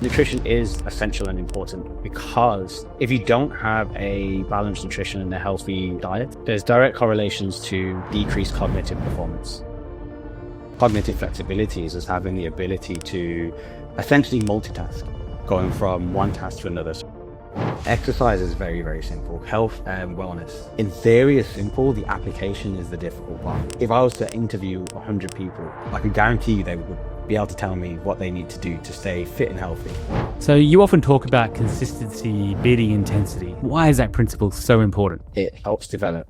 Nutrition is essential and important because if you don't have a balanced nutrition and a healthy diet, there's direct correlations to decreased cognitive performance. Cognitive flexibility is just having the ability to essentially multitask, going from one task to another. Exercise is very, very simple. Health and wellness. In theory, it's simple. The application is the difficult part. If I was to interview 100 people, I can guarantee you they would be able to tell me what they need to do to stay fit and healthy. So you often talk about consistency beating intensity. Why is that principle so important? It helps develop.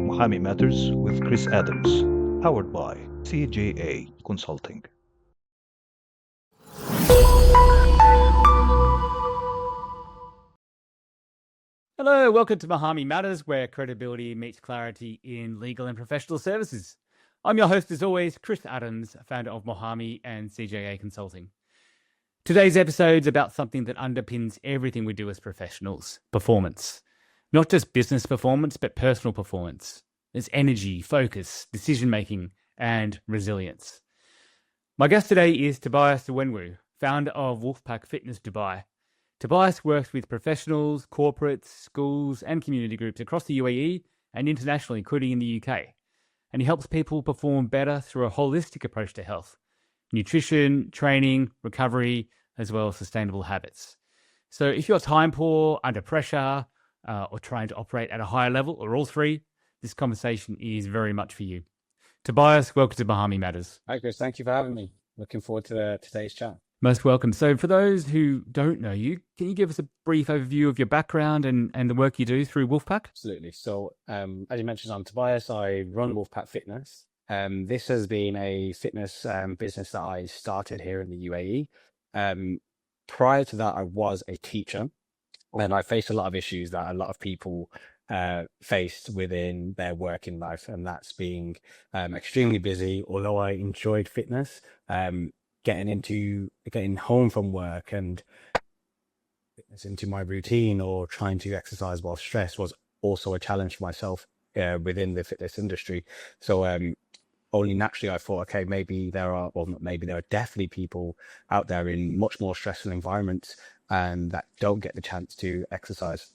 Mahami Matters with Chris Adams, powered by CJA Consulting. Hello, welcome to Mahami Matters, where credibility meets clarity in legal and professional services. I'm your host, as always, Chris Adams, founder of Mahami and CJA Consulting. Today's episode is about something that underpins everything we do as professionals: performance. Not just business performance, but personal performance. There's energy, focus, decision-making, and resilience. My guest today is Tobias Wenwu, founder of Wolfpack Fitness Dubai. Tobias works with professionals, corporates, schools, and community groups across the UAE and internationally, including in the UK. And he helps people perform better through a holistic approach to health: nutrition, training, recovery, as well as sustainable habits. So if you're time poor, under pressure, or trying to operate at a higher level, or all three, this conversation is very much for you. Tobias, welcome to Mahami Matters. Hi, Chris. Thank you for having me. Looking forward to today's chat. Most welcome. So for those who don't know you, can you give us a brief overview of your background and the work you do through Wolfpack? Absolutely. So, as you mentioned, I'm Tobias. I run Wolfpack Fitness. This has been a fitness business that I started here in the UAE. Prior to that, I was a teacher, and I faced a lot of issues that a lot of people faced within their working life, and that's being extremely busy. Although I enjoyed fitness, getting home from work and fitness into my routine, or trying to exercise while stressed, was also a challenge for myself within the fitness industry. So only naturally I thought, okay, maybe there are definitely people out there in much more stressful environments and that don't get the chance to exercise.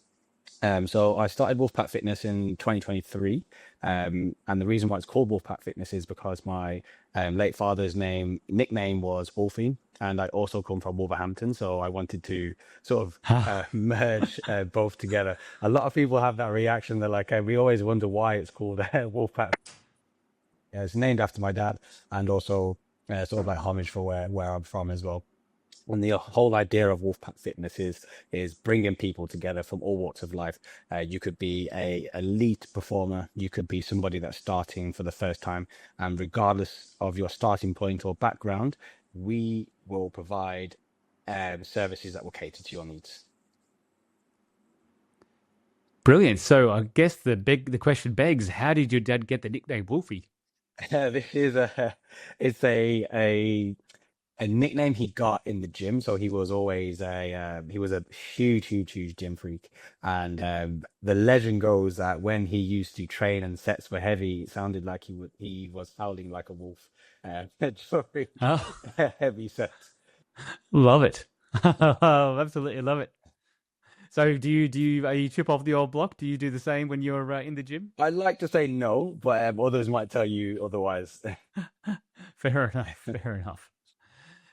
So I started Wolfpack Fitness in 2023. And the reason why it's called Wolfpack Fitness is because my late father's nickname was Wolfie, and I also come from Wolverhampton. So I wanted to sort of merge both together. A lot of people have that reaction. They're like, we always wonder why it's called Wolfpack. Yeah, it's named after my dad, and also sort of like homage for where I'm from as well. And the whole idea of Wolfpack Fitness is bringing people together from all walks of life. You could be a elite performer, you could be somebody that's starting for the first time, and regardless of your starting point or background, we will provide services that will cater to your needs. Brilliant. So I guess the question begs, how did your dad get the nickname Wolfie? This is a nickname he got in the gym. So he was always he was a huge gym freak. And the legend goes that when he used to train and sets were heavy, it sounded like he was howling like a wolf during heavy sets. Love it. Absolutely love it. So are you chip off the old block? Do you do the same when you're in the gym? I'd like to say no, but others might tell you otherwise. Fair enough.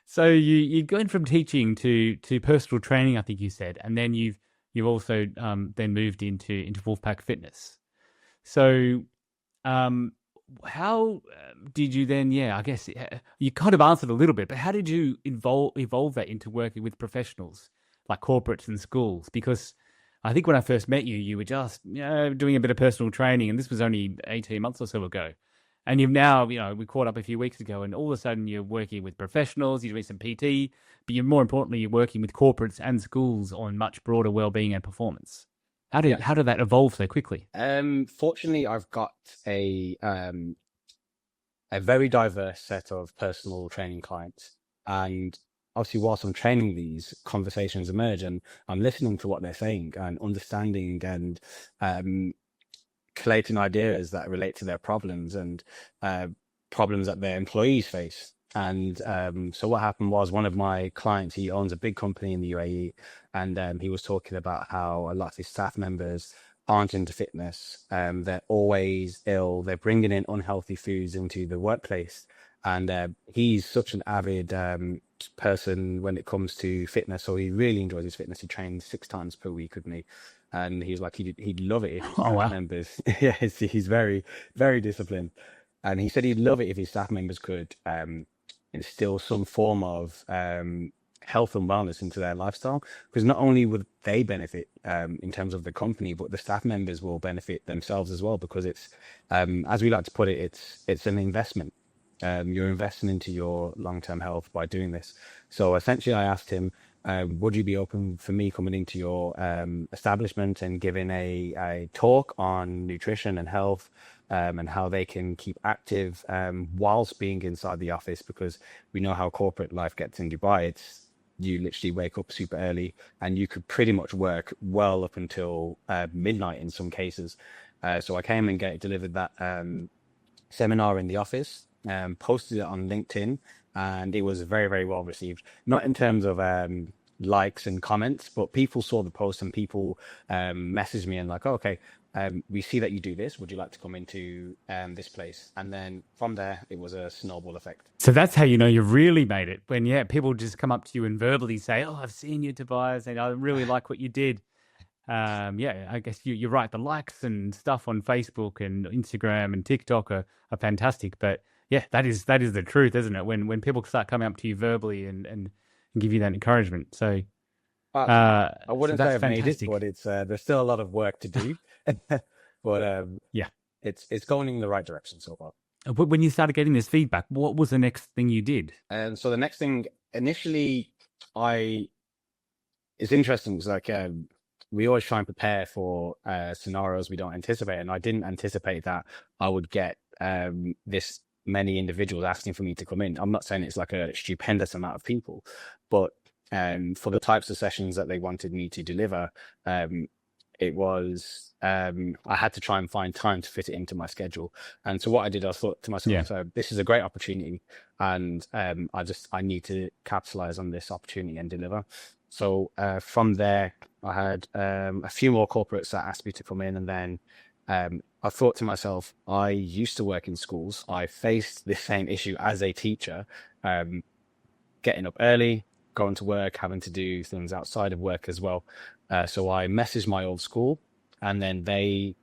So you're going from teaching to personal training, I think you said, and then you've also then moved into Wolfpack Fitness. So how did you then? Yeah, I guess you kind of answered a little bit, but how did you evolve that into working with professionals like corporates and schools? Because I think when I first met you, you were just doing a bit of personal training, and this was only 18 months or so ago. And you've now, we caught up a few weeks ago, and all of a sudden you're working with professionals, you're doing some PT, but more importantly, you're working with corporates and schools on much broader well-being and performance. How did that evolve so quickly? Fortunately, I've got a very diverse set of personal training clients, and obviously, whilst I'm training, these conversations emerge, and I'm listening to what they're saying and understanding and um, collating ideas that relate to their problems and problems that their employees face. And so what happened was, one of my clients, he owns a big company in the UAE, and he was talking about how a lot of his staff members aren't into fitness. They're always ill. They're bringing in unhealthy foods into the workplace. And he's such an avid person when it comes to fitness. So he really enjoys his fitness. He trains 6 times per week with me. And he was like, he'd love it if his Oh, staff wow. members, yes, he's very, very disciplined. And he said he'd love it if his staff members could instill some form of health and wellness into their lifestyle, because not only would they benefit in terms of the company, but the staff members will benefit themselves as well, because it's, as we like to put it, it's an investment. You're investing into your long-term health by doing this. So essentially, I asked him, would you be open for me coming into your establishment and giving a talk on nutrition and health, and how they can keep active whilst being inside the office? Because we know how corporate life gets in Dubai. It's, you literally wake up super early and you could pretty much work well up until midnight in some cases. So I came and delivered that seminar in the office, posted it on LinkedIn, and it was very, very well received. Not in terms of likes and comments, but people saw the post and people messaged me and like, oh, okay, we see that you do this. Would you like to come into this place? And then from there, it was a snowball effect. So that's how you know you really made it. When, people just come up to you and verbally say, oh, I've seen you, Tobias, and I really like what you did. I guess you're right. The likes and stuff on Facebook and Instagram and TikTok are fantastic. But yeah, that is the truth, isn't it? When people start coming up to you verbally and give you that encouragement. So I wouldn't so say that's I've made it, fantastic. but it's there's still a lot of work to do. But Yeah. it's going in the right direction so far. But when you started getting this feedback, what was the next thing you did? And so the next thing, initially, it's interesting. It's like we always try and prepare for scenarios we don't anticipate, and I didn't anticipate that I would get this many individuals asking for me to come in. I'm not saying it's like a stupendous amount of people, but for the types of sessions that they wanted me to deliver, it was I had to try and find time to fit it into my schedule. And so what I did, I thought to myself, this is a great opportunity, and I need to capitalize on this opportunity and deliver. So from there, I had a few more corporates that asked me to come in, and then I thought to myself, I used to work in schools. I faced the same issue as a teacher, getting up early, going to work, having to do things outside of work as well. So I messaged my old school, and then they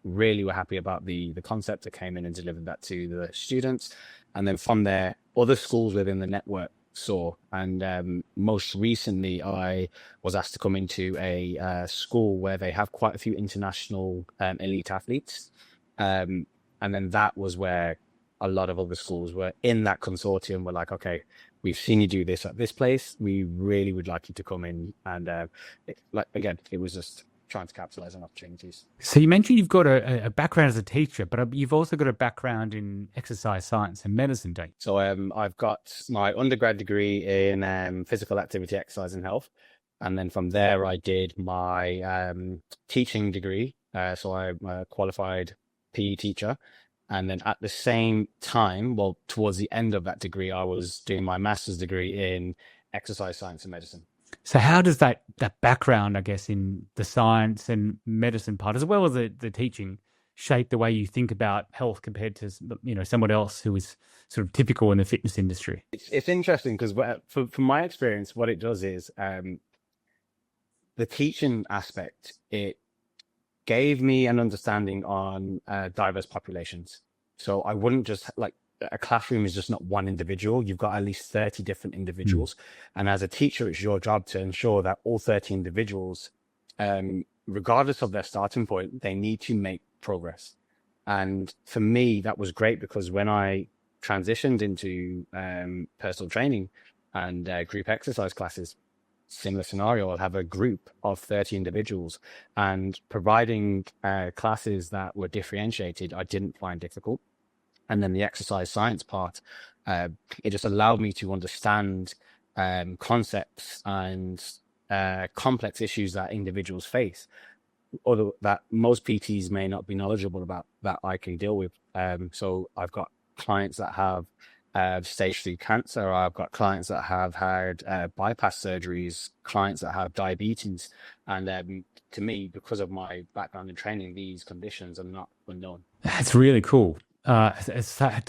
really were happy about the concept. I came in and delivered that to the students. And then from there, other schools within the network saw. And most recently, I was asked to come into a school where they have quite a few international elite athletes. And then that was where a lot of other schools were in that consortium, were like, okay, we've seen you do this at this place. We really would like you to come in. And it was just trying to capitalize on opportunities. So you mentioned you've got a background as a teacher, but you've also got a background in exercise science and medicine, don't you? So I've got my undergrad degree in physical activity, exercise and health. And then from there, I did my teaching degree. So I'm a qualified PE teacher. And then at the same time, well, towards the end of that degree, I was doing my master's degree in exercise science and medicine. So how does that background, I guess, in the science and medicine part, as well as the teaching, shape the way you think about health compared to, someone else who is sort of typical in the fitness industry? It's interesting because from my experience, what it does is the teaching aspect, it gave me an understanding on diverse populations. So I wouldn't just a classroom is just not one individual. You've got at least 30 different individuals. And as a teacher, it's your job to ensure that all 30 individuals, regardless of their starting point, they need to make progress. And for me, that was great because when I transitioned into personal training and group exercise classes, similar scenario, I'll have a group of 30 individuals, and providing classes that were differentiated, I didn't find difficult. And then the exercise science part, it just allowed me to understand concepts and complex issues that individuals face, or that most PTs may not be knowledgeable about, that I can deal with. So I've got clients that have stage 3 cancer. I've got clients that have had bypass surgeries, clients that have diabetes. And to me, because of my background in training, these conditions are not unknown. That's really cool. To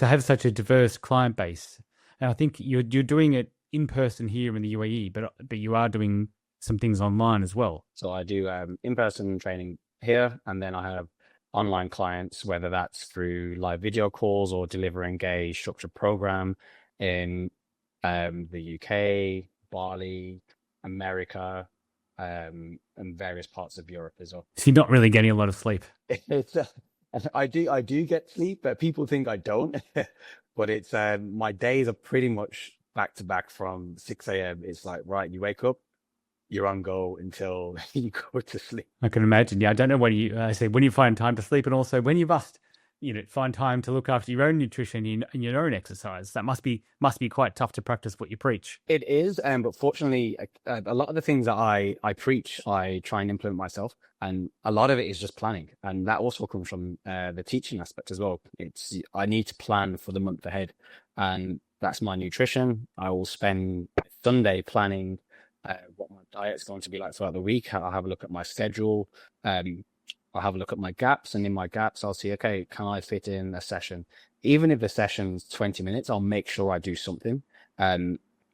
have such a diverse client base, and I think you're doing it in person here in the UAE, but you are doing some things online as well. So I do in-person training here, and then I have online clients, whether that's through live video calls or delivering a structured program in the UK, Bali, America, and various parts of Europe as well. So you're not really getting a lot of sleep. It's I do get sleep, but people think I don't. But it's my days are pretty much back to back from 6 a.m. It's like, right, you wake up, you're on go until you go to sleep. I can imagine. Yeah, I don't know when you find time to sleep, and also when you must, find time to look after your own nutrition and your own exercise. That must be quite tough to practice what you preach. It is, but fortunately, a lot of the things that I preach, I try and implement myself, and a lot of it is just planning, and that also comes from the teaching aspect as well. I need to plan for the month ahead, and that's my nutrition. I will spend Sunday planning what my diet's going to be like throughout the week. I'll have a look at my schedule. I'll have a look at my gaps, and in my gaps, I'll see, okay, can I fit in a session? Even if the session's 20 minutes, I'll make sure I do something,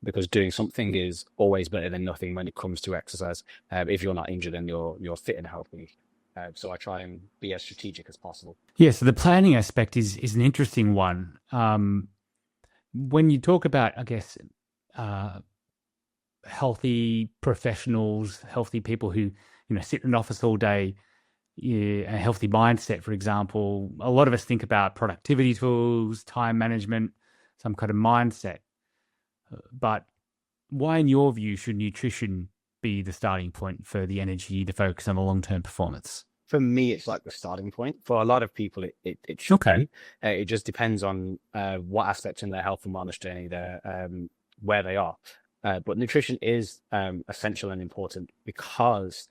because doing something is always better than nothing when it comes to exercise. If you're not injured and you're fit and healthy. So I try and be as strategic as possible. Yeah, so the planning aspect is an interesting one. When you talk about, I guess, healthy professionals, healthy people who, sit in an office all day, a healthy mindset, for example, a lot of us think about productivity tools, time management, some kind of mindset. But why, in your view, should nutrition be the starting point for the energy to focus on the long-term performance? For me, it's like the starting point. For a lot of people, it should be. It just depends on what aspect in their health and wellness journey where they are. But nutrition is essential and important because,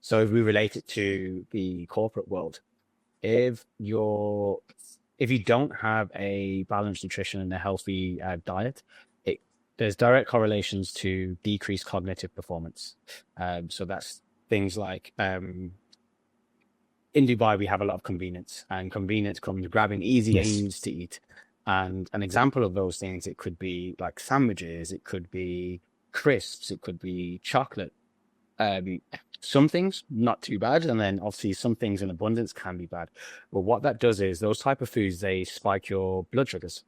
so if we relate it to the corporate world, if you don't have a balanced nutrition and a healthy diet, there's direct correlations to decreased cognitive performance. So that's things like in Dubai, we have a lot of convenience, and convenience comes grabbing easy foods to eat. And an example of those things, it could be like sandwiches, it could be crisps, it could be chocolate. Some things not too bad, and then obviously some things in abundance can be bad. But what that does is those type of foods, they spike your blood sugars.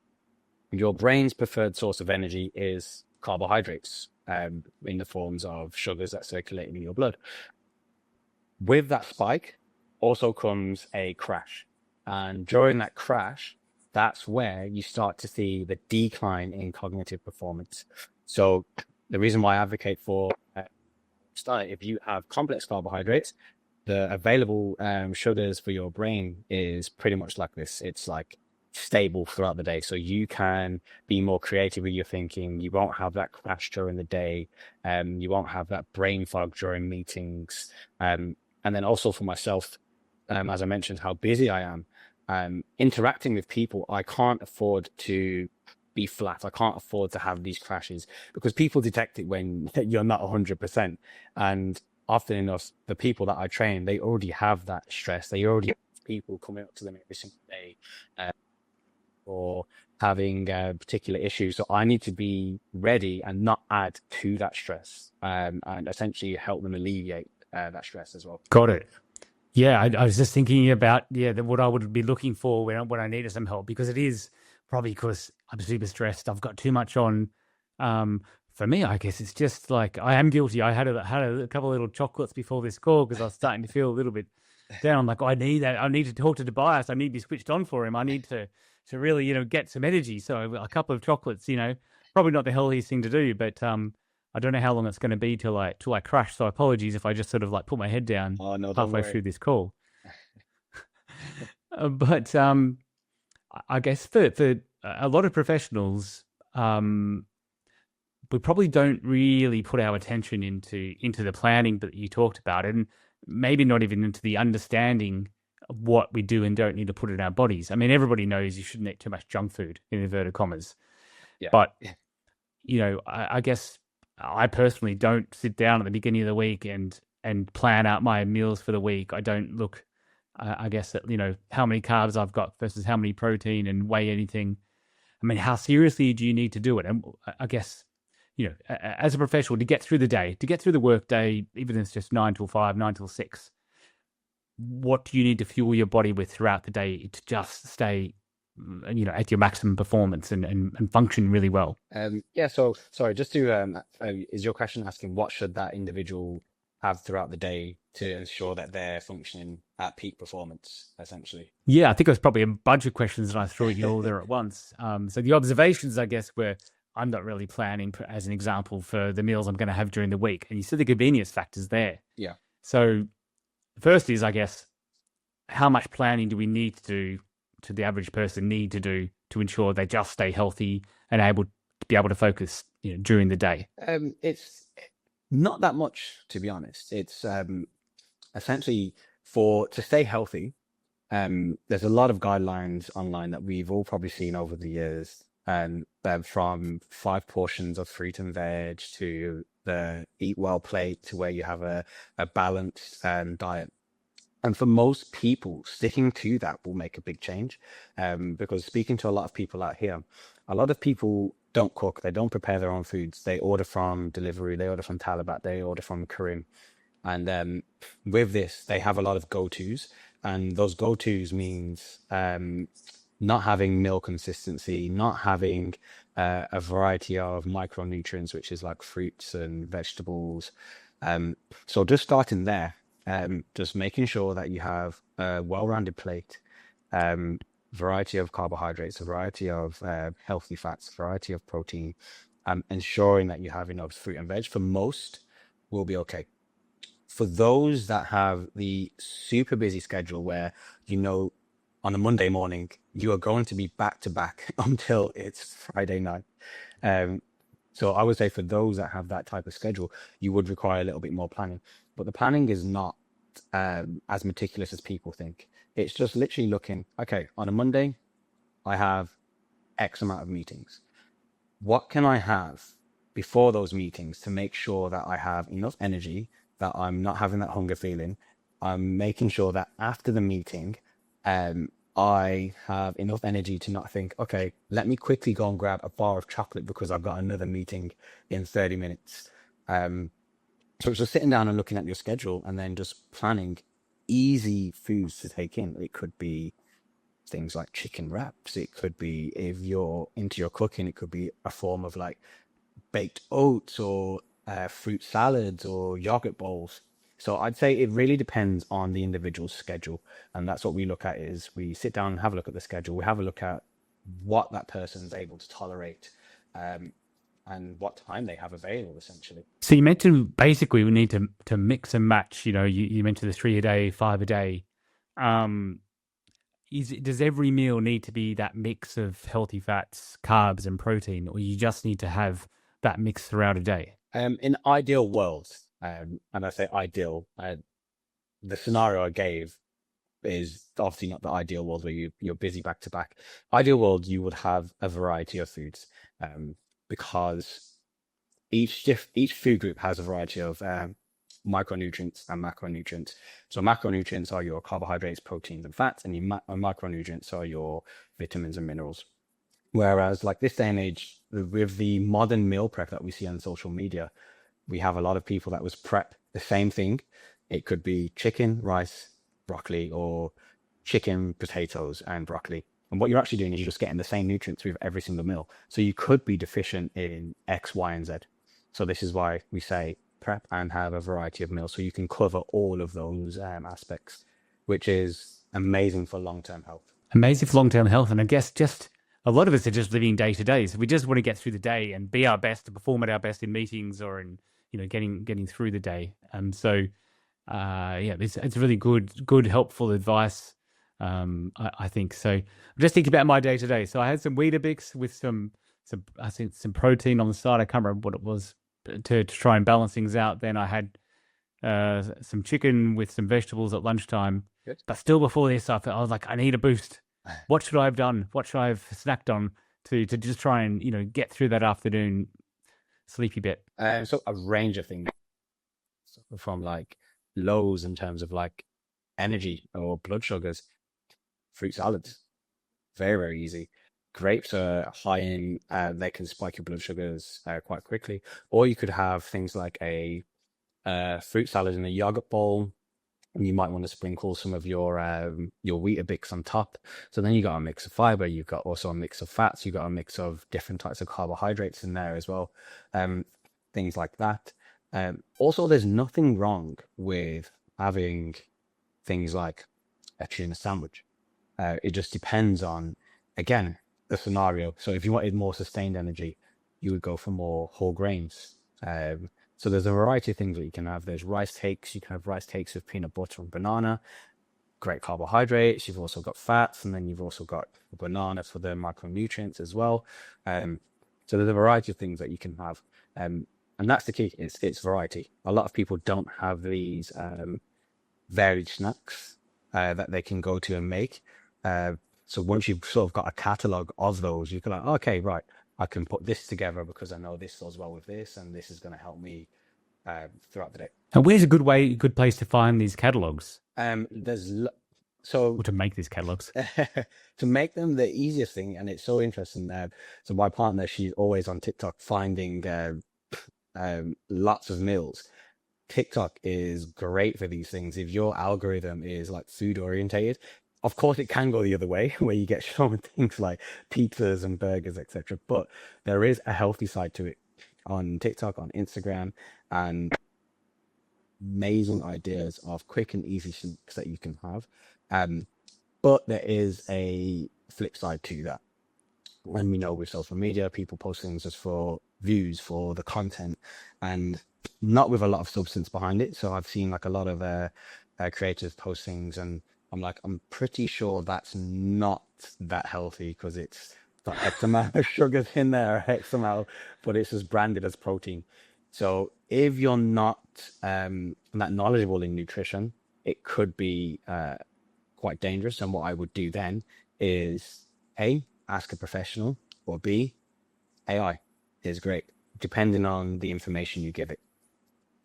Your brain's preferred source of energy is carbohydrates, in the forms of sugars that circulate in your blood. With that spike also comes a crash, and during that crash, that's where you start to see the decline in cognitive performance. So the reason why I advocate for if you have complex carbohydrates, the available sugars for your brain is pretty much like this. It's like stable throughout the day, so you can be more creative with your thinking. You won't have that crash during the day. You won't have that brain fog during meetings. And then also for myself, as I mentioned, how busy I am, interacting with people, I can't afford to be flat. I can't afford to have these crashes, because people detect it when you're not 100%. And often enough, the people that I train, they already have that stress. They already have people coming up to them every single day or having particular issues. So I need to be ready and not add to that stress, and essentially help them alleviate that stress as well. Got it. Yeah, I was just thinking about what I would be looking for when I needed some help, because it is probably because I'm super stressed. I've got too much on. For me, I guess it's just like I am guilty. I had a couple of little chocolates before this call because I was starting to feel a little bit down. I'm like, I need that. I need to talk to Tobias. I need to be switched on for him. I need to really get some energy. So a couple of chocolates, probably not the healthiest thing to do, but I don't know how long it's going to be till I crash. So apologies if I just sort of like put my head down halfway through this call. But I guess for a lot of professionals, we probably don't really put our attention into the planning that you talked about, and maybe not even into the understanding of what we do and don't need to put in our bodies. I mean, everybody knows you shouldn't eat too much junk food, in inverted commas. Yeah. But, I guess I personally don't sit down at the beginning of the week and plan out my meals for the week. I don't look, I guess, at, how many carbs I've got versus how many protein and weigh anything. I mean, how seriously do you need to do it? And I guess, as a professional, to get through the day, to get through the work day, even if it's just 9 till 5, 9 till 6, what do you need to fuel your body with throughout the day to just stay, at your maximum performance and function really well? Yeah. So sorry, just to is your question asking what should that individual have throughout the day to ensure that they're functioning at peak performance, essentially? Yeah, I think it was probably a bunch of questions and I threw it all there at once. So the observations, I guess, were I'm not really planning, as an example, for the meals I'm going to have during the week. And you see the convenience factors there. Yeah. So first is, I guess, how much planning do we need to do, to the average person need to do to ensure they just stay healthy and able to be able to focus, during the day? It's not that much, to be honest. It's essentially to stay healthy. There's a lot of guidelines online that we've all probably seen over the years, and from 5 portions of fruit and veg to the eat well plate to where you have a balanced diet. And for most people, sticking to that will make a big change. Because speaking to a lot of people out here, a lot of people don't cook, they don't prepare their own foods. They order from delivery, they order from Talabat, they order from Karim. And with this, they have a lot of go-tos. And those go-tos means not having meal consistency, not having a variety of micronutrients, which is like fruits and vegetables. So just starting there, just making sure that you have a well-rounded plate, variety of carbohydrates, a variety of healthy fats, a variety of protein, ensuring that you have enough fruit and veg for most will be okay. For those that have the super busy schedule where, on a Monday morning, you are going to be back to back until it's Friday night. So I would say for those that have that type of schedule, you would require a little bit more planning. But the planning is not as meticulous as people think. It's just literally looking, okay, on a Monday, I have X amount of meetings. What can I have before those meetings to make sure that I have enough energy, that I'm not having that hunger feeling? I'm making sure that after the meeting, I have enough energy to not think, okay, let me quickly go and grab a bar of chocolate because I've got another meeting in 30 minutes. So it's just sitting down and looking at your schedule and then just planning easy foods to take in. It could be things like chicken wraps. It could be, if you're into your cooking, it could be a form of like baked oats or fruit salads or yogurt bowls. So I'd say it really depends on the individual's schedule. And that's what we look at is we sit down and have a look at the schedule. We have a look at what that person's able to tolerate and what time they have available, essentially. So you mentioned basically we need to mix and match. You mentioned the 3 a day, 5 a day. Does every meal need to be that mix of healthy fats, carbs, and protein, or you just need to have that mix throughout a day? In ideal world, and I say ideal, the scenario I gave is obviously not the ideal world where you're busy back to back. Ideal world, you would have a variety of foods, because each food group has a variety of micronutrients and macronutrients. So macronutrients are your carbohydrates, proteins, and fats, and your micronutrients are your vitamins and minerals. Whereas, like this day and age, with the modern meal prep that we see on social media, we have a lot of people that was prep the same thing. It could be chicken, rice, broccoli, or chicken, potatoes, and broccoli. And what you're actually doing is you're just getting the same nutrients with every single meal. So you could be deficient in X, Y, and Z. So this is why we say prep and have a variety of meals so you can cover all of those aspects, which is amazing for long-term health. Amazing for long-term health. And I guess just a lot of us are just living day to day. So we just want to get through the day and be our best, to perform at our best in meetings or in, getting through the day. And so, it's really good, helpful advice. I think so. I'm just thinking about my day to day. So I had some Weetabix with some I think some protein on the side. I can't remember what it was to try and balance things out. Then I had some chicken with some vegetables at lunchtime. Good. But still before this, I was like, I need a boost. What should I have done? What should I have snacked on to just try and, get through that afternoon sleepy bit? So a range of things from like lows in terms of like energy or blood sugars, fruit salads, very, very easy. Grapes are high in, they can spike your blood sugars quite quickly. Or you could have things like a fruit salad in a yogurt bowl. And you might want to sprinkle some of your Weetabix on top. So then you got a mix of fiber. You've got also a mix of fats. You've got a mix of different types of carbohydrates in there as well. Things like that. Also, there's nothing wrong with having things like a tuna sandwich. It just depends on, again, the scenario. So if you wanted more sustained energy, you would go for more whole grains. So there's a variety of things that you can have. There's rice cakes. You can have rice cakes with peanut butter and banana. Great carbohydrates. You've also got fats, and then you've also got banana for the micronutrients as well. So there's a variety of things that you can have. And that's the key. It's variety. A lot of people don't have these varied snacks that they can go to and make. So once you've sort of got a catalog of those, you can like, okay, right, I can put this together because I know this goes well with this, and this is going to help me throughout the day. And where's a good place to find these catalogs? Or to make these catalogs. To make them, the easiest thing, and it's so interesting. So my partner, she's always on TikTok finding lots of meals. TikTok is great for these things. If your algorithm is like food orientated, of course it can go the other way where you get shown things like pizzas and burgers, etc. But there is a healthy side to it on TikTok, on Instagram, and amazing ideas of quick and easy snacks that you can have. But there is a flip side to that. When we know with social media, people post things just for views, for the content, and not with a lot of substance behind it. So I've seen like a lot of creators post things, and I'm pretty sure that's not that healthy because it's got X amount of sugars in there, X amount, but it's just branded as protein. So if you're not that knowledgeable in nutrition, it could be quite dangerous. And what I would do then is A, ask a professional, or B, AI is great, depending on the information you give it.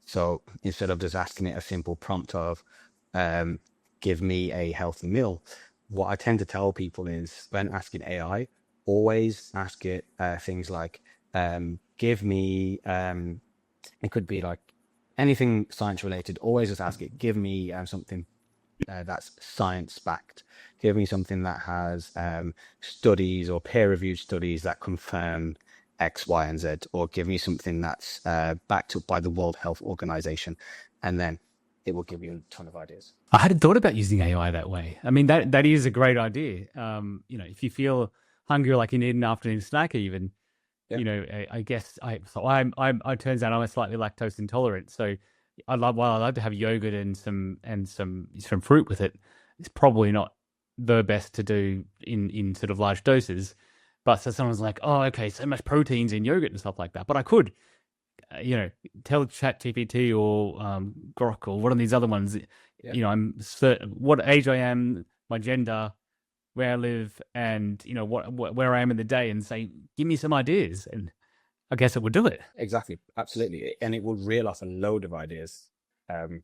So instead of just asking it a simple prompt of give me a healthy meal, what I tend to tell people is when asking AI, always ask it things like give me, it could be like anything science related, always just ask it, give me something that's science backed. Give me something that has studies or peer reviewed studies that confirm X, Y, and Z, or give me something that's backed up by the World Health Organization, and then it will give you a ton of ideas. I hadn't thought about using AI that way. I mean, that is a great idea. If you feel hungry, like you need an afternoon snack, even, I guess I turns out I'm a slightly lactose intolerant, so I love to have yogurt and some fruit with it. It's probably not the best to do in sort of large doses. But so someone's like, oh, okay, so much proteins in yogurt and stuff like that. But I could, tell ChatGPT or Grok or one of these other ones, I'm certain what age I am, my gender, where I live, and where I am in the day, and say, give me some ideas, and I guess it would do it. Exactly, absolutely, and it would reel off a load of ideas, and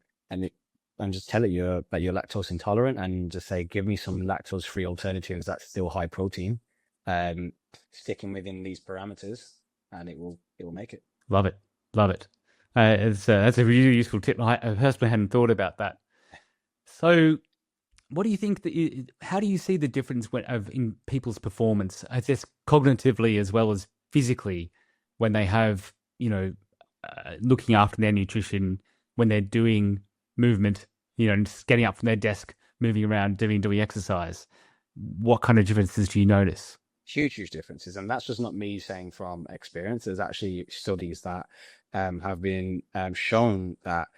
just tell it that you're lactose intolerant, and just say, give me some lactose-free alternatives that's still high protein, sticking within these parameters, and it will make it. Love it. That's a really useful tip. I personally hadn't thought about that. So, what do you think how do you see the difference in people's performance, I guess cognitively as well as physically, when they have, looking after their nutrition, when they're doing movement, just getting up from their desk, moving around, doing exercise? What kind of differences do you notice? Huge differences, and that's just not me saying from experience. There's actually studies that have been shown that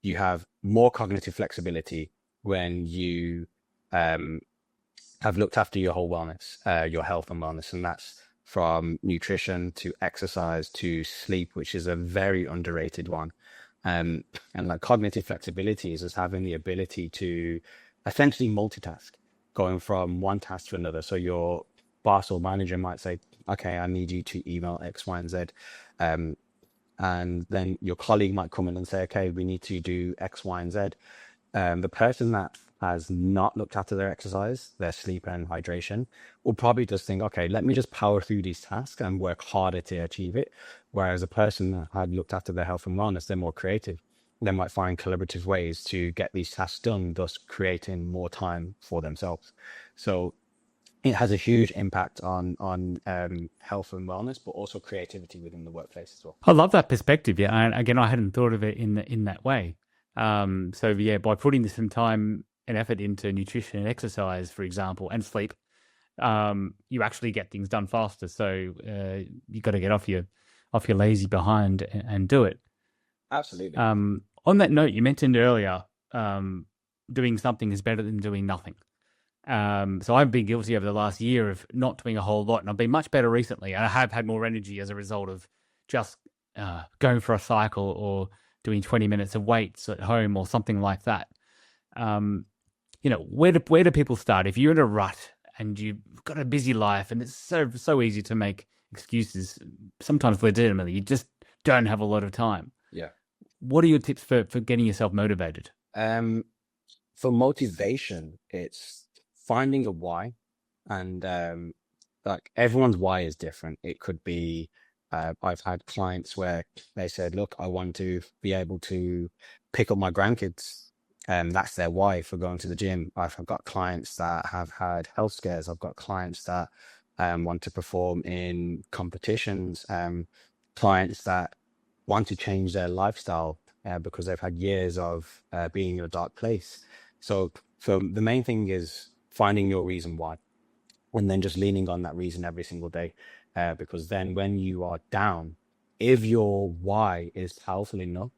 you have more cognitive flexibility when you have looked after your whole wellness, your health and wellness, and that's from nutrition to exercise to sleep, which is a very underrated one. And like cognitive flexibility is just having the ability to essentially multitask, going from one task to another. So your boss or manager might say, okay, I need you to email X, Y, and Z. Um, and then your colleague might come in and say, okay, we need to do X, Y, and Z. The person that has not looked after their exercise, their sleep and hydration, will probably just think, okay, let me just power through these tasks and work harder to achieve it. Whereas a person that had looked after their health and wellness, they're more creative. They might find collaborative ways to get these tasks done, thus creating more time for themselves. So it has a huge impact on health and wellness, but also creativity within the workplace as well. I love that perspective. Yeah, and again, I hadn't thought of it in that way. So yeah, by putting some time and effort into nutrition and exercise, for example, and sleep, you actually get things done faster. So you got to get off your lazy behind and do it. Absolutely. On that note, you mentioned earlier, doing something is better than doing nothing. So I've been guilty over the last year of not doing a whole lot, and I've been much better recently. I have had more energy as a result of just going for a cycle or doing 20 minutes of weights at home or something like that. Where do people start? If you're in a rut and you've got a busy life and it's so easy to make excuses, sometimes legitimately, you just don't have a lot of time. Yeah. What are your tips for getting yourself motivated? For motivation, it's finding a why, and like everyone's why is different. It could be I've had clients where they said, look, I want to be able to pick up my grandkids, and that's their why for going to the gym. I've got clients that have had health scares. I've got clients that want to perform in competitions, clients that want to change their lifestyle because they've had years of being in a dark place. So the main thing is finding your reason why, and then just leaning on that reason every single day. Because then when you are down, if your why is powerful enough,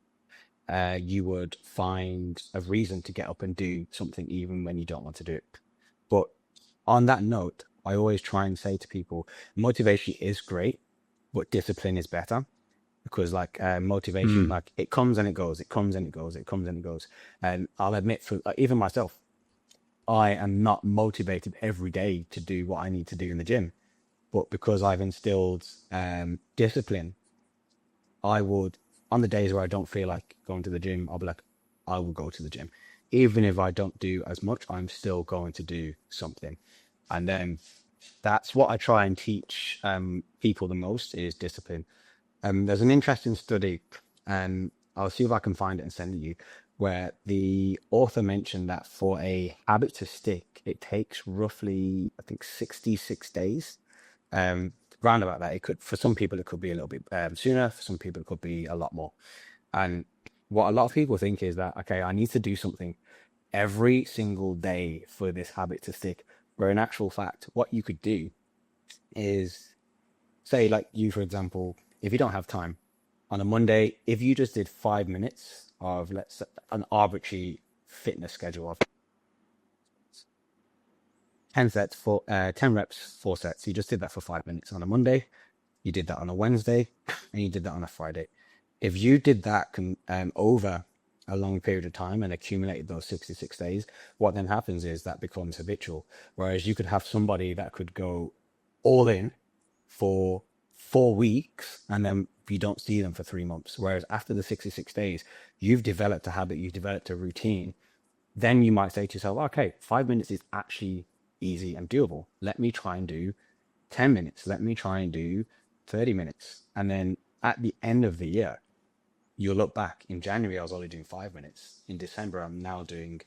you would find a reason to get up and do something even when you don't want to do it. But on that note, I always try and say to people, motivation is great, but discipline is better. Because like motivation, like it comes and it goes, it comes and it goes, it comes and it goes. And I'll admit, for like, even myself, I am not motivated every day to do what I need to do in the gym. But because I've instilled discipline, I would, on the days where I don't feel like going to the gym, I'll be like, I will go to the gym. Even if I don't do as much, I'm still going to do something. And then that's what I try and teach people the most is discipline. There's an interesting study, and I'll see if I can find it and send it you, where the author mentioned that for a habit to stick, it takes roughly, I think, 66 days. Round about that, it could, for some people, it could be a little bit sooner. For some people, it could be a lot more. And what a lot of people think is that, okay, I need to do something every single day for this habit to stick. Where in actual fact, what you could do is, say, like you, for example, if you don't have time on a Monday, if you just did 5 minutes of, let's say, an arbitrary fitness schedule of 10 sets for 10 reps, 4 sets. You just did that for 5 minutes on a Monday. You did that on a Wednesday, and you did that on a Friday. If you did that over a long period of time and accumulated those 66 days, what then happens is that becomes habitual. Whereas you could have somebody that could go all in for 4 weeks and then you don't see them for 3 months. Whereas after the 66 days, you've developed a habit, you've developed a routine. Then you might say to yourself, okay, 5 minutes is actually easy and doable. Let me try and do 10 minutes. Let me try and do 30 minutes. And then at the end of the year, you'll look back. In January, I was only doing 5 minutes. In December, I'm now doing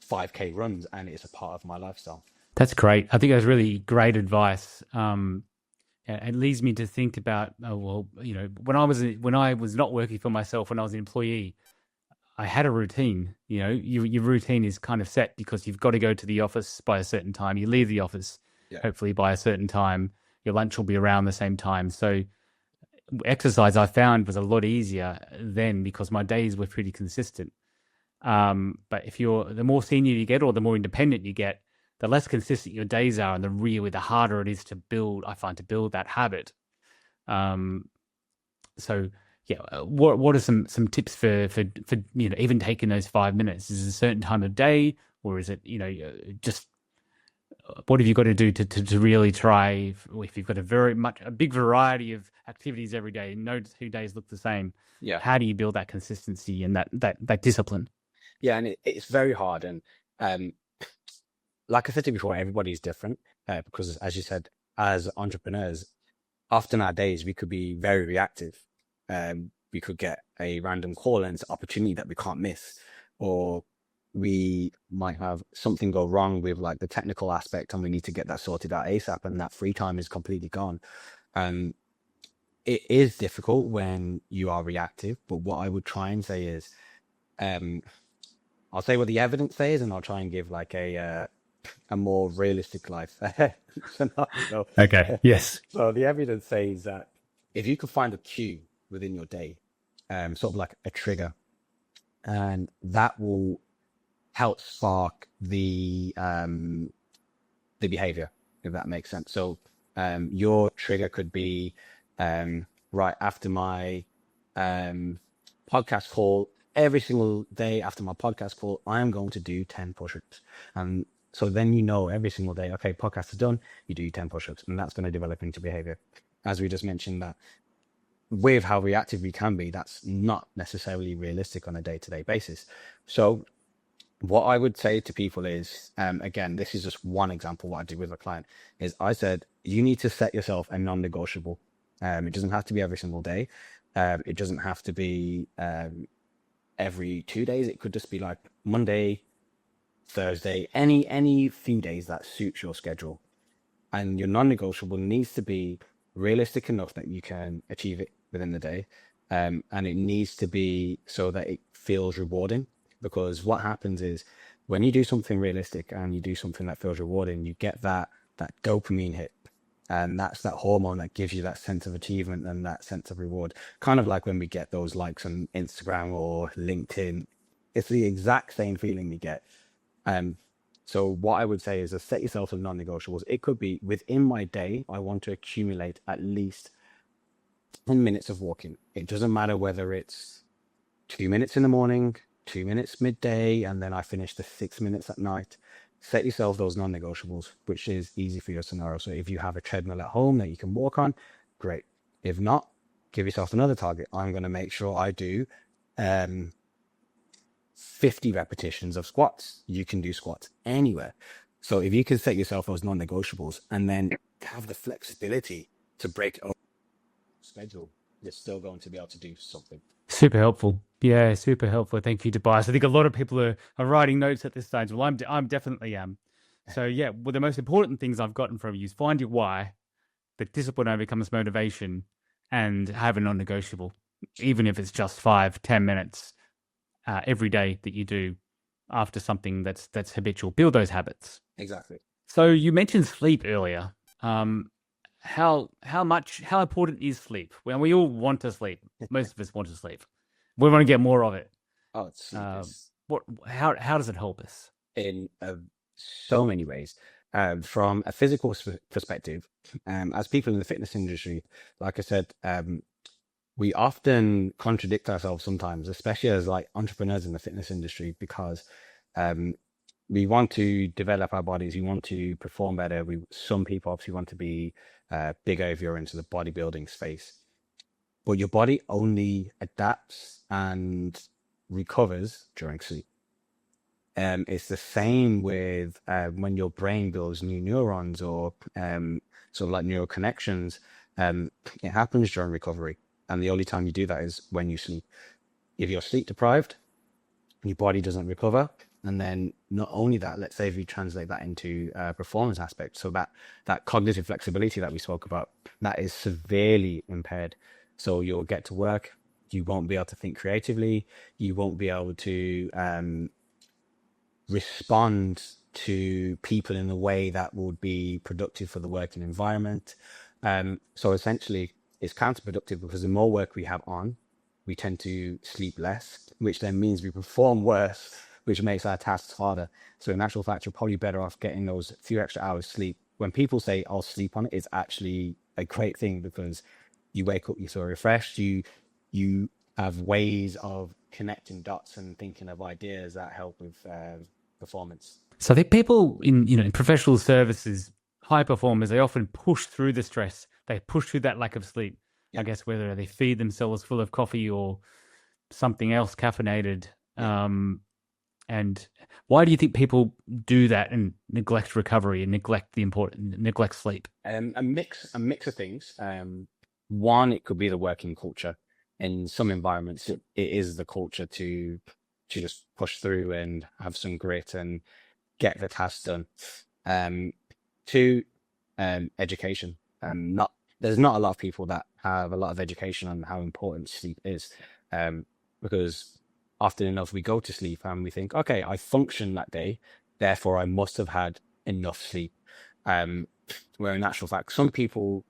5K runs, and it's a part of my lifestyle. That's great. I think that's really great advice. It leads me to think about, when I was not working for myself, when I was an employee, I had a routine. Your routine is kind of set because you've got to go to the office by a certain time. You leave the office, hopefully by a certain time. Your lunch will be around the same time. So exercise I found was a lot easier then because my days were pretty consistent. But if the more senior you get or the more independent you get, the less consistent your days are, and the harder it is to build. I find to build that habit. So yeah, what are some tips for even taking those 5 minutes? Is it a certain time of day, or is it just what have you got to do to really try? If you've got a big variety of activities every day, no 2 days look the same. Yeah. How do you build that consistency and that discipline? Yeah, and it's very hard. And like I said to you before, everybody's different because, as you said, as entrepreneurs, often our days we could be very reactive. We could get a random call and it's an opportunity that we can't miss, or we might have something go wrong with like the technical aspect and we need to get that sorted out ASAP, and that free time is completely gone. It is difficult when you are reactive, but what I would try and say is, I'll say what the evidence says, and I'll try and give like a more realistic life scenario. Okay. Yes. So the evidence says that if you could find a cue within your day, sort of like a trigger, and that will help spark the behavior, if that makes sense. So your trigger could be right after my podcast call. Every single day after my podcast call, I am going to do 10 push-ups. And so then every single day, okay, podcast is done, you do 10 push-ups, and that's going to develop into behavior. As we just mentioned, that with how reactive we can be, that's not necessarily realistic on a day-to-day basis. So what I would say to people is, again, this is just one example what I do with a client, is I said, you need to set yourself a non-negotiable. It doesn't have to be every single day. It doesn't have to be every 2 days. It could just be like Monday, Thursday, any few days that suits your schedule. And your non-negotiable needs to be realistic enough that you can achieve it within the day. And it needs to be so that it feels rewarding, because what happens is when you do something realistic and you do something that feels rewarding, you get that dopamine hit. And that's that hormone that gives you that sense of achievement and that sense of reward. Kind of like when we get those likes on Instagram or LinkedIn. It's the exact same feeling you get. So what I would say is set yourself some non-negotiables. It could be within my day, I want to accumulate at least 10 minutes of walking. It doesn't matter whether it's 2 minutes in the morning, 2 minutes midday, and then I finish the 6 minutes at night. Set yourself those non-negotiables, which is easy for your scenario. So if you have a treadmill at home that you can walk on, great. If not, give yourself another target. I'm going to make sure I do 50 repetitions of squats. You can do squats anywhere. So if you can set yourself those non-negotiables and then have the flexibility to break up schedule, you're still going to be able to do something. Super helpful. Yeah, super helpful. Thank you, Tobias. I think a lot of people are writing notes at this stage. Well, I'm definitely am. So yeah, well, the most important things I've gotten from you is find your why, that discipline overcomes motivation, and have a non-negotiable, even if it's just 5-10 minutes every day that you do after something that's habitual. Build those habits. Exactly. So you mentioned sleep earlier. How important is sleep? Well, we all want to sleep. Most of us want to sleep. We want to get more of it. Oh, it's how does it help us? In so many ways. From a physical perspective, as people in the fitness industry, like I said, we often contradict ourselves sometimes, especially as like entrepreneurs in the fitness industry, because we want to develop our bodies, we want to perform better. Some people obviously want to be bigger if you're into the bodybuilding space, but your body only adapts and recovers during sleep. It's the same with when your brain builds new neurons or sort of like neural connections. It happens during recovery, and the only time you do that is when you sleep. If you're sleep deprived, your body doesn't recover. And then not only that, let's say if you translate that into performance aspect, so that cognitive flexibility that we spoke about, that is severely impaired. So you'll get to work, you won't be able to think creatively, you won't be able to respond to people in a way that would be productive for the working environment. So essentially it's counterproductive, because the more work we have on, we tend to sleep less, which then means we perform worse which makes our tasks harder. So in actual fact, you're probably better off getting those few extra hours sleep. When people say I'll sleep on it, it's actually a great thing because you wake up, you feel refreshed, you have ways of connecting dots and thinking of ideas that help with performance. So I think people in professional services, high performers, they often push through the stress. They push through that lack of sleep. Yeah. I guess whether they feed themselves full of coffee or something else caffeinated. And why do you think people do that and neglect recovery and neglect sleep? A mix of things. One, it could be the working culture. In some environments, it is the culture to just push through and have some grit and get the task done. Two, education. There's not a lot of people that have a lot of education on how important sleep is, because often enough we go to sleep and we think, okay, I functioned that day, therefore I must have had enough sleep. Where in actual fact, some people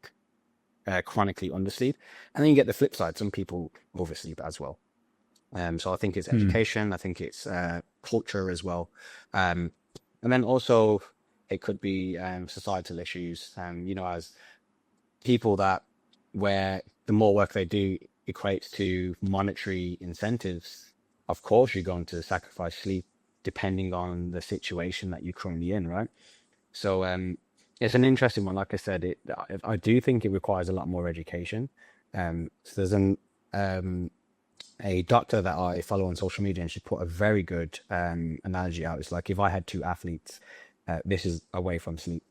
chronically undersleep, and then you get the flip side, some people oversleep as well. So I think it's education, I think it's culture as well. And then also it could be societal issues, as people where the more work they do equates to monetary incentives, of course you're going to sacrifice sleep depending on the situation that you're currently in, right? So it's an interesting one. Like I said, I do think it requires a lot more education. So there's a doctor that I follow on social media, and she put a very good analogy out. It's like if I had two athletes, this is away from sleep.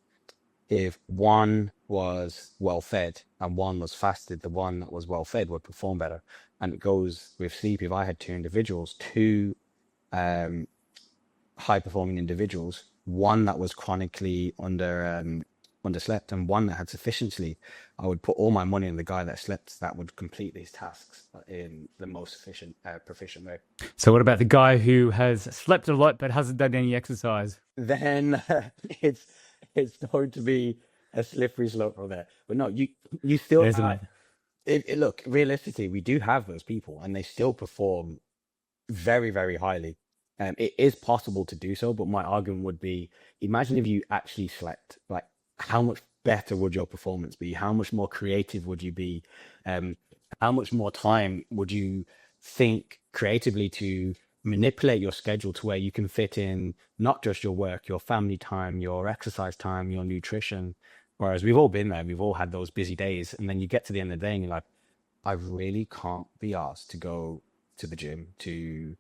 If one was well fed and one was fasted, the one that was well fed would perform better. And it goes with sleep. If I had two individuals, two high performing individuals, one that was chronically underslept and one that had sufficient sleep, I would put all my money in the guy that slept, that would complete these tasks in the most proficient way. So what about the guy who has slept a lot but hasn't done any exercise? Then it's going to be a slippery slope from there. But no, you still look, realistically, we do have those people and they still perform very, very highly. It is possible to do so, but my argument would be, imagine if you actually slept, like how much better would your performance be? How much more creative would you be? How much more time would you think creatively to manipulate your schedule to where you can fit in not just your work, your family time, your exercise time, your nutrition? Whereas we've all been there, we've all had those busy days, and then you get to the end of the day and you're like, I really can't be asked to go to the gym to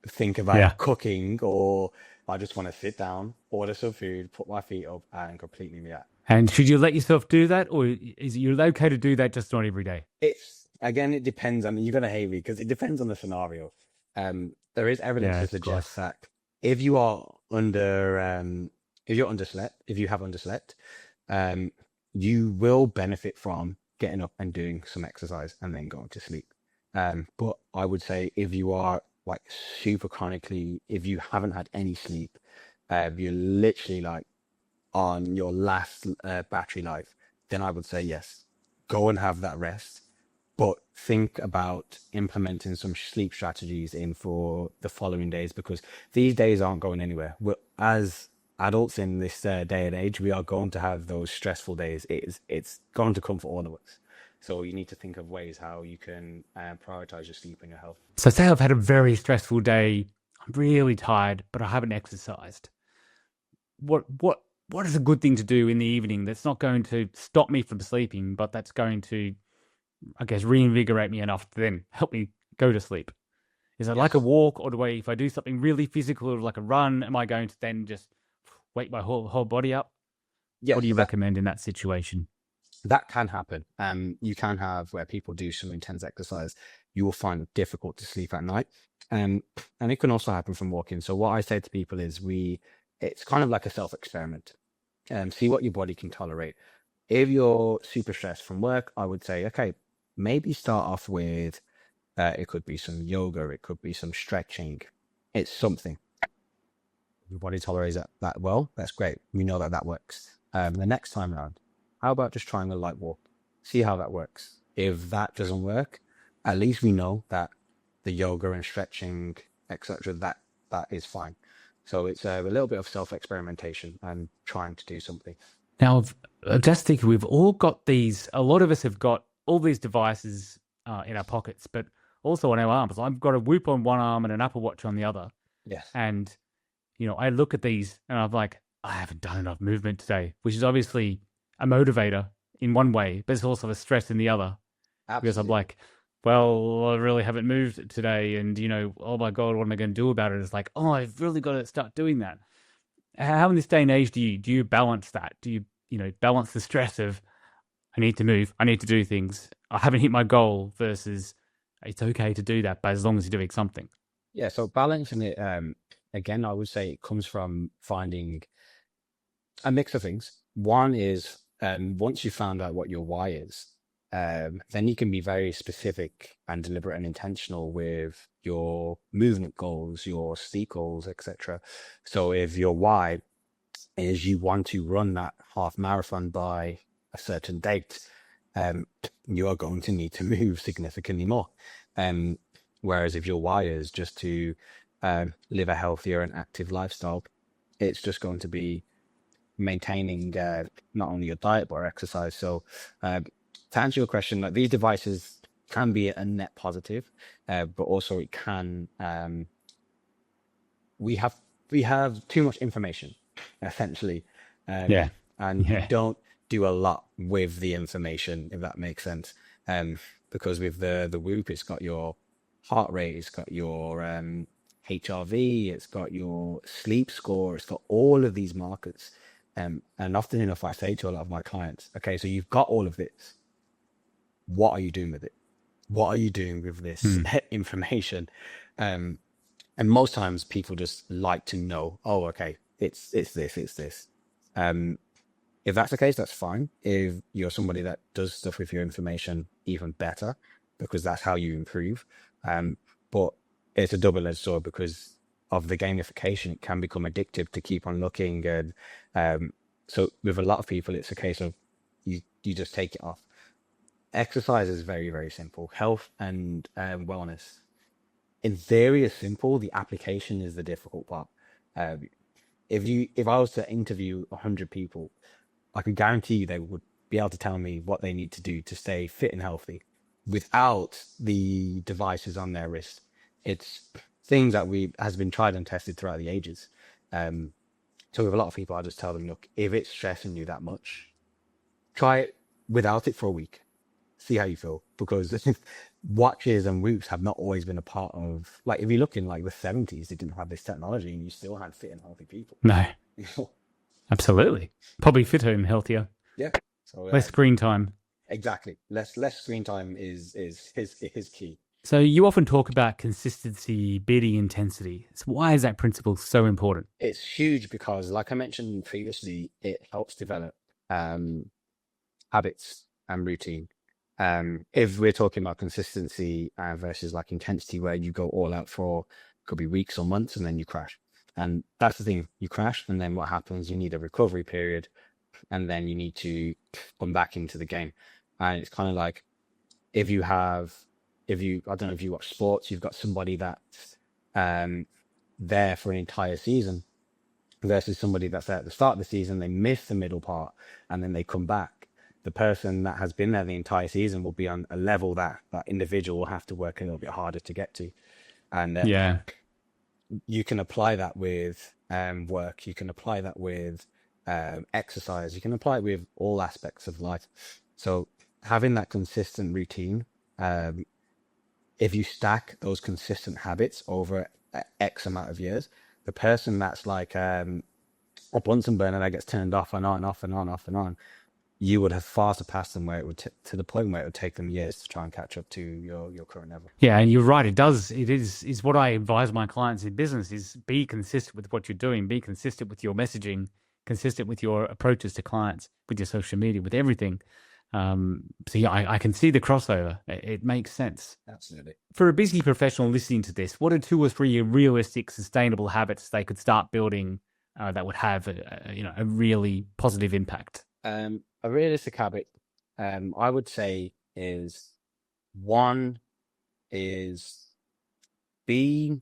think about cooking, or I just want to sit down, order some food, put my feet up, and completely react. And should you let yourself do that, or is it okay to do that, just not every day? It depends. I mean, you're gonna hate me because it depends on the scenario. There is evidence to suggest that if you are if you have underslept, you will benefit from getting up and doing some exercise and then going to sleep. But I would say if you are like super chronically, if you haven't had any sleep, you're literally like on your last battery life, then I would say yes, go and have that rest. But think about implementing some sleep strategies in for the following days, because these days aren't going anywhere. As adults in this day and age, we are going to have those stressful days. It's going to come for all of us. So you need to think of ways how you can prioritize your sleep and your health. So say I've had a very stressful day. I'm really tired, but I haven't exercised. What is a good thing to do in the evening that's not going to stop me from sleeping, but that's going to, I guess, reinvigorate me enough to then help me go to sleep? Is it like a walk, or if I do something really physical, like a run, am I going to then just wake my whole body up? Yes, what do you recommend in that situation? That can happen. You can have where people do some intense exercise. You will find it difficult to sleep at night. And it can also happen from walking. So what I say to people is it's kind of like a self-experiment. See what your body can tolerate. If you're super stressed from work, I would say, okay, maybe start off with, it could be some yoga, it could be some stretching. It's something. Your body tolerates that well, that's great. We know that works. The next time around, how about just trying a light walk? See how that works. If that doesn't work, at least we know that the yoga and stretching, etc., that that is fine. So it's a little bit of self-experimentation and trying to do something. Now, I'm just thinking we've all got these, a lot of us have got all these devices in our pockets, but also on our arms. I've got a Whoop on one arm and an Apple Watch on the other. Yes. And, I look at these and I'm like, I haven't done enough movement today, which is obviously a motivator in one way, but it's also a stress in the other. Absolutely. Because I'm like, well, I really haven't moved today. And, oh my God, what am I going to do about it? It's like, oh, I've really got to start doing that. How in this day and age do you balance that? Do you, balance the stress of, I need to move, I need to do things, I haven't hit my goal, versus it's okay to do that, but as long as you're doing something? Yeah, so balancing it, again, I would say it comes from finding a mix of things. One is once you found out what your why is, then you can be very specific and deliberate and intentional with your movement goals, your sleep goals, etc. So if your why is you want to run that half marathon by a certain date, you are going to need to move significantly more. Whereas if your why is just to live a healthier and active lifestyle, it's just going to be maintaining not only your diet but exercise. So to answer your question, like, these devices can be a net positive, but also it can we have too much information, essentially, Yeah. and Yeah. you don't do a lot with the information, if that makes sense. Because with the Whoop, it's got your heart rate, it's got your HRV, it's got your sleep score, it's got all of these markers. And often enough, I say to a lot of my clients, okay, so you've got all of this. What are you doing with it? What are you doing with this information? And most times people just like to know, oh, okay, it's this. If that's the case, that's fine. If you're somebody that does stuff with your information, even better, because that's how you improve. But it's a double-edged sword because of the gamification. It can become addictive to keep on looking. And so with a lot of people, it's a case of you just take it off. Exercise is very, very simple. Health and wellness, in theory, is simple. The application is the difficult part. If I was to interview 100 people, I could guarantee you they would be able to tell me what they need to do to stay fit and healthy without the devices on their wrist. It's things that has been tried and tested throughout the ages. So with a lot of people, I just tell them, look, if it's stressing you that much, try it without it for a week. See how you feel, because watches and Whoops have not always been a part of, like, if you look in like the 70s, they didn't have this technology and you still had fit and healthy people. No. Absolutely. Probably fitter and healthier. Yeah. So less screen time. Exactly. Less screen time is his key. So you often talk about consistency beating intensity. So why is that principle so important? It's huge because, like I mentioned previously, it helps develop habits and routine. If we're talking about consistency versus like intensity, where you go all out for, could be weeks or months, and then you crash. And that's the thing, you crash, and then what happens? You need a recovery period, and then you need to come back into the game. And it's kind of like, I don't know if you watch sports, you've got somebody that's there for an entire season versus somebody that's there at the start of the season, they miss the middle part, and then they come back. The person that has been there the entire season will be on a level that individual will have to work a little bit harder to get to. And you can apply that with work, you can apply that with exercise, you can apply it with all aspects of life. So having that consistent routine, if you stack those consistent habits over X amount of years, the person that's like a Bunsen burner that gets turned off and on, off and on, off and on, you would have far surpassed them, where it would to the point where it would take them years to try and catch up to your current level. Yeah, and you're right. It is what I advise my clients in business: is be consistent with what you're doing, be consistent with your messaging, consistent with your approaches to clients, with your social media, with everything. So yeah, I can see the crossover. It makes sense. Absolutely. For a busy professional listening to this, what are 2 or 3 realistic, sustainable habits they could start building that would have a really positive impact? A realistic habit, I would say, is one is be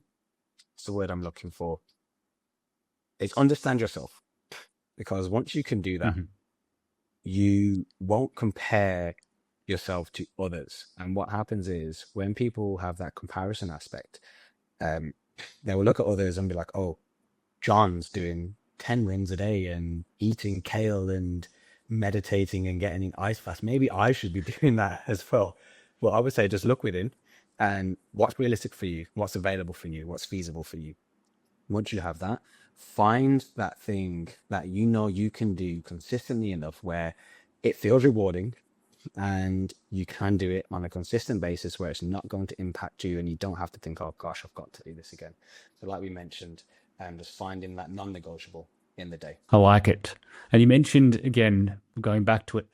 what's the word I'm looking for? It's understand yourself. Because once you can do that, Mhm. you won't compare yourself to others. And what happens is when people have that comparison aspect, um, they will look at others and be like, oh, John's doing 10 rings a day and eating kale and meditating and getting in ice fast. Maybe I should be doing that as well. Well, I would say just look within and what's realistic for you, what's available for you, what's feasible for you. Once you have that, find that thing that you know you can do consistently enough where it feels rewarding and you can do it on a consistent basis where it's not going to impact you and you don't have to think, oh gosh, I've got to do this again. So like we mentioned, just finding that non-negotiable in the day. I like it. And you mentioned, again, going back to it,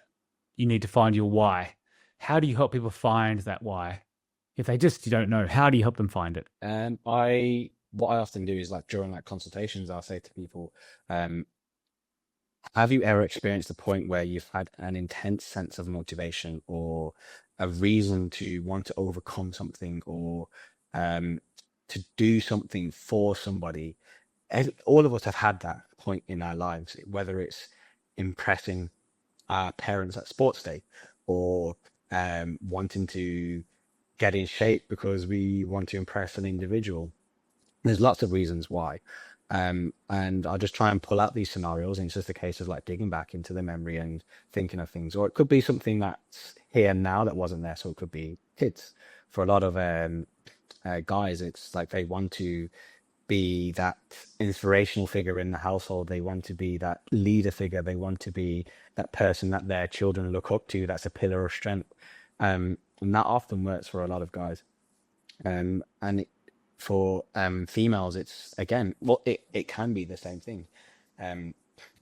you need to find your why. How do you help people find that why? If they just don't know, how do you help them find it? What I often do is like during like consultations, I'll say to people, have you ever experienced a point where you've had an intense sense of motivation or a reason to want to overcome something or to do something for somebody? All of us have had that point in our lives, whether it's impressing our parents at sports day or wanting to get in shape because we want to impress an individual. There's lots of reasons why. And I'll just try and pull out these scenarios, and it's just a case of like digging back into the memory and thinking of things. Or it could be something that's here now that wasn't there. So it could be kids. For a lot of guys, it's like they want to be that inspirational figure in the household. They want to be that leader figure. They want to be that person that their children look up to. That's a pillar of strength. And that often works for a lot of guys. And for females, it's again, well, it can be the same thing.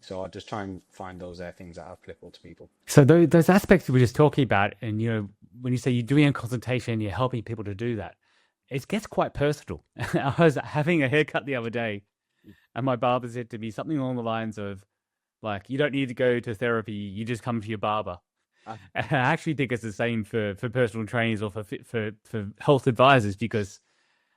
So I'll just try and find those things that are applicable to people. So those aspects we were just talking about, and when you say you're doing a consultation, you're helping people to do that, it gets quite personal. I was having a haircut the other day, and my barber said to me something along the lines of, like, you don't need to go to therapy, you just come to your barber. And I actually think it's the same for personal trainers or for health advisors, because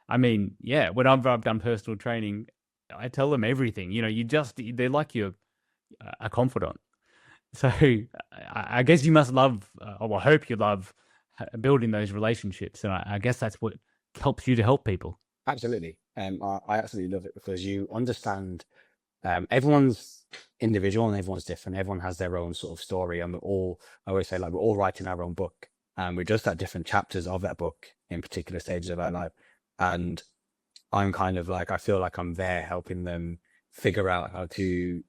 I mean, yeah, whenever I've done personal training, I tell them everything. They're like a confidant. So I guess you must love, or I hope you love building those relationships. And I guess that's what helps you to help people. Absolutely. I absolutely love it because you understand everyone's individual and everyone's different. Everyone has their own sort of story. And I always say, like, we're all writing our own book. And we're just at different chapters of that book in particular stages of our life. And I'm kind of like, I feel like I'm there helping them figure out how to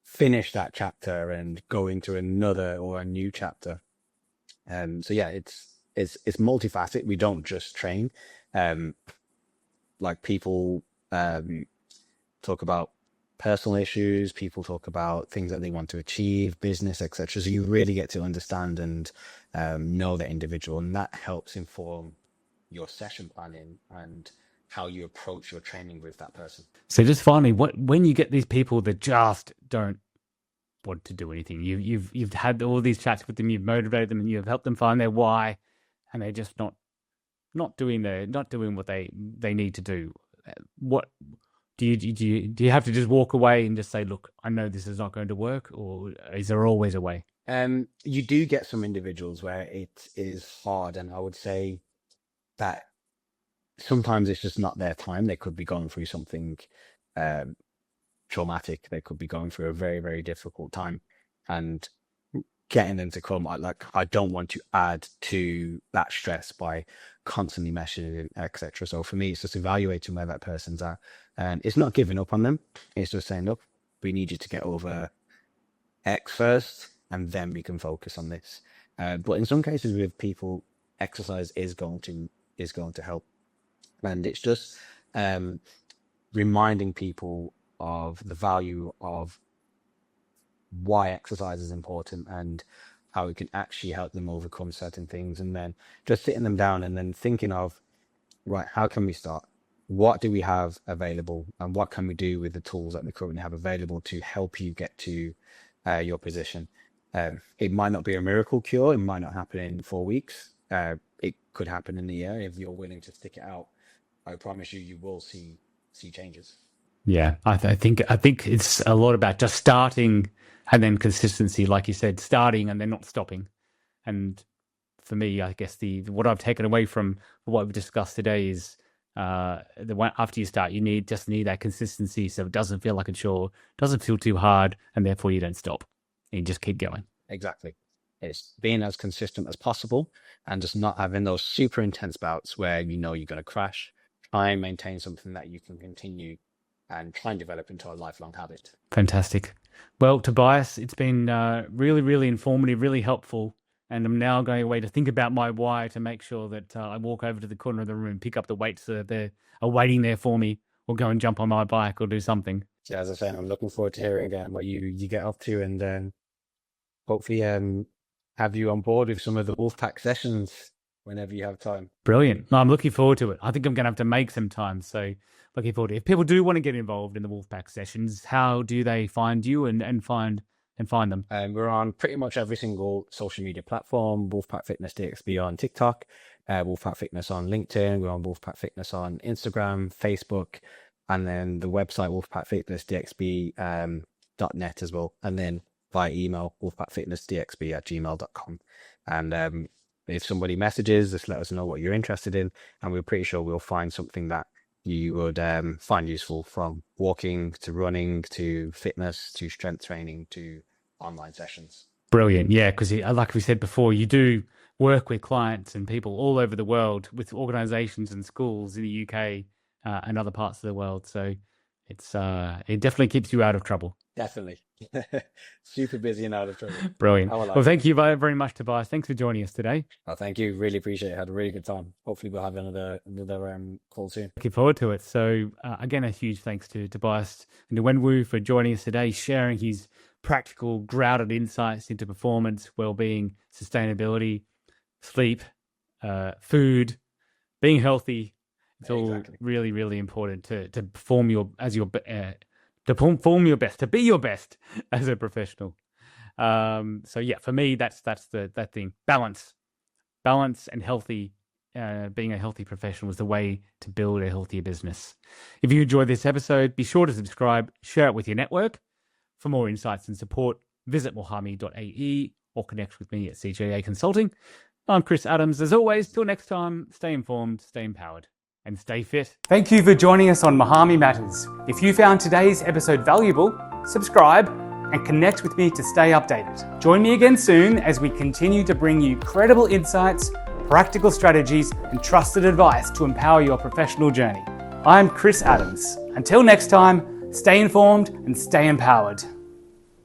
finish that chapter and go into another or a new chapter. So yeah, it's multifaceted. We don't just train. Like people talk about personal issues, people talk about things that they want to achieve, business, etc. So you really get to understand and know the individual, and that helps inform your session planning and how you approach your training with that person. So just finally, when you get these people that just don't want to do anything, you've had all these chats with them, you've motivated them, and you've helped them find their why, and they're just not doing what they need to do. What do you have to just walk away and just say, look, I know this is not going to work, or is there always a way? You do get some individuals where it is hard, and I would say that sometimes it's just not their time. They could be going through something traumatic. They could be going through a very, very difficult time, and getting them to come, I don't want to add to that stress by constantly messaging, etc. So for me, it's just evaluating where that person's at, and it's not giving up on them. It's just saying, look, we need you to get over X first, and then we can focus on this. But in some cases with people, exercise is going to help. And it's just reminding people of the value of why exercise is important and how it can actually help them overcome certain things. And then just sitting them down and then thinking of, right, how can we start? What do we have available? And what can we do with the tools that we currently have available to help you get to your position? It might not be a miracle cure. It might not happen in 4 weeks. It could happen in a year if you're willing to stick it out. I promise you, you will see changes. Yeah, I think it's a lot about just starting and then consistency, like you said, starting and then not stopping. And for me, I guess what I've taken away from what we've discussed today is the one after you start, you need that consistency, so it doesn't feel like a chore, doesn't feel too hard, and therefore you don't stop. And you just keep going. Exactly. It's being as consistent as possible and just not having those super intense bouts where you know you're going to crash. Try and maintain something that you can continue and try and develop into a lifelong habit. Fantastic. Well, Tobias, it's been really, really informative, really helpful. And I'm now going away to think about my why to make sure that I walk over to the corner of the room, pick up the weights so that they're waiting there for me, or go and jump on my bike or do something. Yeah, as I said, I'm looking forward to hearing again what you get up to, and hopefully have you on board with some of the Wolfpack sessions whenever you have time. Brilliant. No, I'm looking forward to it. I think I'm going to have to make some time. So looking forward to it. If people do want to get involved in the Wolfpack sessions, how do they find you and find them? We're on pretty much every single social media platform. Wolfpack Fitness DXB on TikTok, Wolfpack Fitness on LinkedIn. We're on Wolfpack Fitness on Instagram, Facebook, and then the website wolfpackfitnessdxb.net as well. And then via email, wolfpackfitnessdxb@gmail.com. And if somebody messages, just let us know what you're interested in, and we're pretty sure we'll find something that you would find useful, from walking to running to fitness to strength training to online sessions. Brilliant. Yeah, because like we said before, you do work with clients and people all over the world, with organizations and schools in the UK and other parts of the world. So it definitely keeps you out of trouble. Definitely. Super busy and out of trouble. Brilliant. Well, thank you very much, Tobias. Thanks for joining us today. Oh, thank you. Really appreciate it. Had a really good time. Hopefully we'll have another call soon. Looking forward to it. So again, a huge thanks to Tobias and to Wenwu for joining us today, sharing his practical, grounded insights into performance, well-being, sustainability, sleep, food, being healthy. It's all really, really important to perform to be your best as a professional. So yeah, for me, that's that thing. Balance and healthy. Being a healthy professional is the way to build a healthier business. If you enjoyed this episode, be sure to subscribe, share it with your network. For more insights and support, visit mohami.ae or connect with me at CJA Consulting. I'm Chris Adams. As always, till next time, stay informed, stay empowered, and stay fit. Thank you for joining us on Mohami Matters. If you found today's episode valuable, subscribe and connect with me to stay updated. Join me again soon as we continue to bring you credible insights, practical strategies, and trusted advice to empower your professional journey. I'm Chris Adams. Until next time, stay informed and stay empowered.